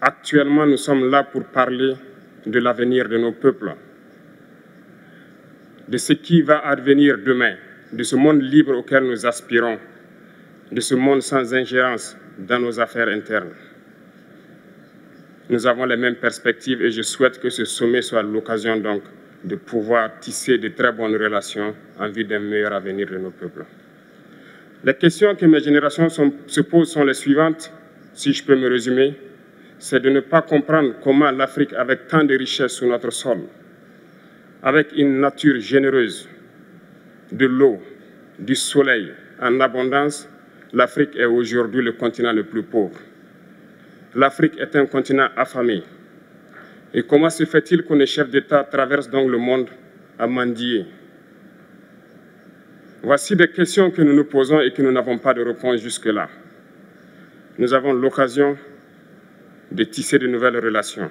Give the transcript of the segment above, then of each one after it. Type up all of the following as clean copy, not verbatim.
Actuellement, nous sommes là pour parler de l'avenir de nos peuples, de ce qui va advenir demain, de ce monde libre auquel nous aspirons, de ce monde sans ingérence dans nos affaires internes. Nous avons les mêmes perspectives et je souhaite que ce sommet soit l'occasion donc de pouvoir tisser de très bonnes relations en vue d'un meilleur avenir de nos peuples. Les questions que mes générations se posent sont les suivantes, si je peux me résumer. C'est de ne pas comprendre comment l'Afrique, avec tant de richesses sous notre sol, avec une nature généreuse, de l'eau, du soleil en abondance, l'Afrique est aujourd'hui le continent le plus pauvre. L'Afrique est un continent affamé. Et comment se fait-il que les chefs d'État traversent donc le monde à mendier? Voici des questions que nous nous posons et que nous n'avons pas de réponse jusque-là. Nous avons l'occasion de tisser de nouvelles relations.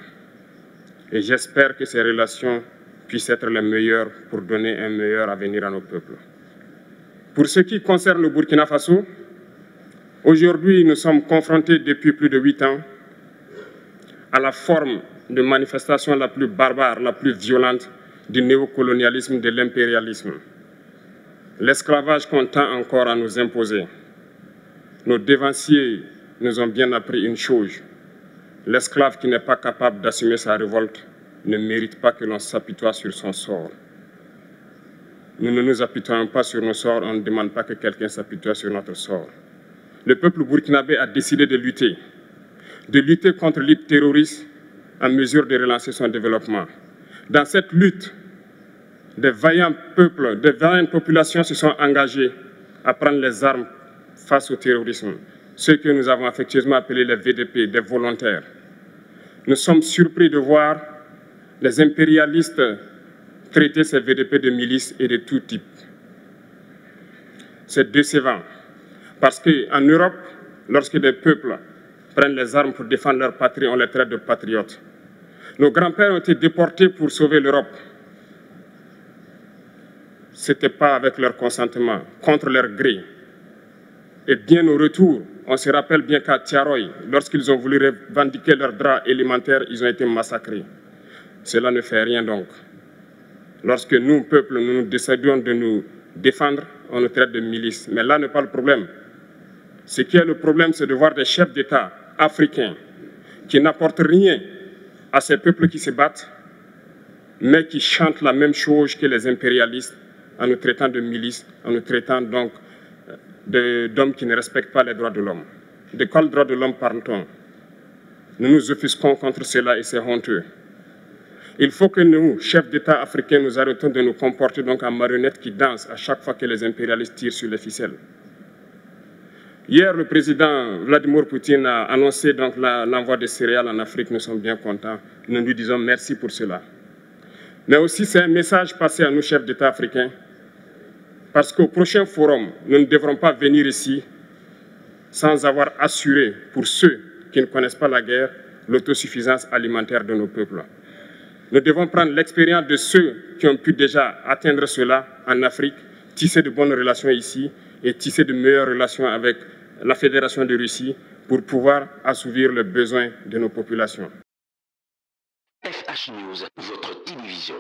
Et j'espère que ces relations puissent être les meilleures pour donner un meilleur avenir à nos peuples. Pour ce qui concerne le Burkina Faso, aujourd'hui, nous sommes confrontés depuis plus de 8 ans à la forme de manifestation la plus barbare, la plus violente du néocolonialisme, de l'impérialisme. L'esclavage qu'on tend encore à nous imposer. Nos dévanciers nous ont bien appris une chose. L'esclave qui n'est pas capable d'assumer sa révolte ne mérite pas que l'on s'apitoie sur son sort. Nous ne nous apitoyons pas sur nos sorts, on ne demande pas que quelqu'un s'apitoie sur notre sort. Le peuple burkinabé a décidé de lutter contre l'île terroriste en mesure de relancer son développement. Dans cette lutte, des vaillants peuples, des vaillantes populations se sont engagées à prendre les armes face au terrorisme, ceux que nous avons affectueusement appelés les VDP, des volontaires. Nous sommes surpris de voir les impérialistes traiter ces VDP de milices et de tout type. C'est décevant, parce qu'en Europe, lorsque des peuples prennent les armes pour défendre leur patrie, on les traite de patriotes. Nos grands-pères ont été déportés pour sauver l'Europe. Ce n'était pas avec leur consentement, contre leur gré. Et bien au retour, on se rappelle bien qu'à Tiaroy, lorsqu'ils ont voulu revendiquer leurs droits élémentaires, ils ont été massacrés. Cela ne fait rien donc. Lorsque nous, peuple, nous décidons de nous défendre, on nous traite de milices. Mais là n'est pas le problème. Ce qui est le problème, c'est de voir des chefs d'État africains qui n'apportent rien à ces peuples qui se battent, mais qui chantent la même chose que les impérialistes en nous traitant de milices, en nous traitant donc d'hommes qui ne respectent pas les droits de l'homme. De quels droits de l'homme parle-t-on? Nous nous offusquons contre cela et c'est honteux. Il faut que nous, chefs d'État africains, nous arrêtons de nous comporter donc en marionnettes qui dansent à chaque fois que les impérialistes tirent sur les ficelles. Hier, le président Vladimir Poutine a annoncé donc l'envoi de céréales en Afrique. Nous sommes bien contents. Nous lui disons merci pour cela. Mais aussi, c'est un message passé à nous, chefs d'État africains, parce qu'au prochain forum, nous ne devrons pas venir ici sans avoir assuré, pour ceux qui ne connaissent pas la guerre, l'autosuffisance alimentaire de nos peuples. Nous devons prendre l'expérience de ceux qui ont pu déjà atteindre cela en Afrique, tisser de bonnes relations ici et tisser de meilleures relations avec la Fédération de Russie pour pouvoir assouvir les besoins de nos populations. FH News, votre télévision.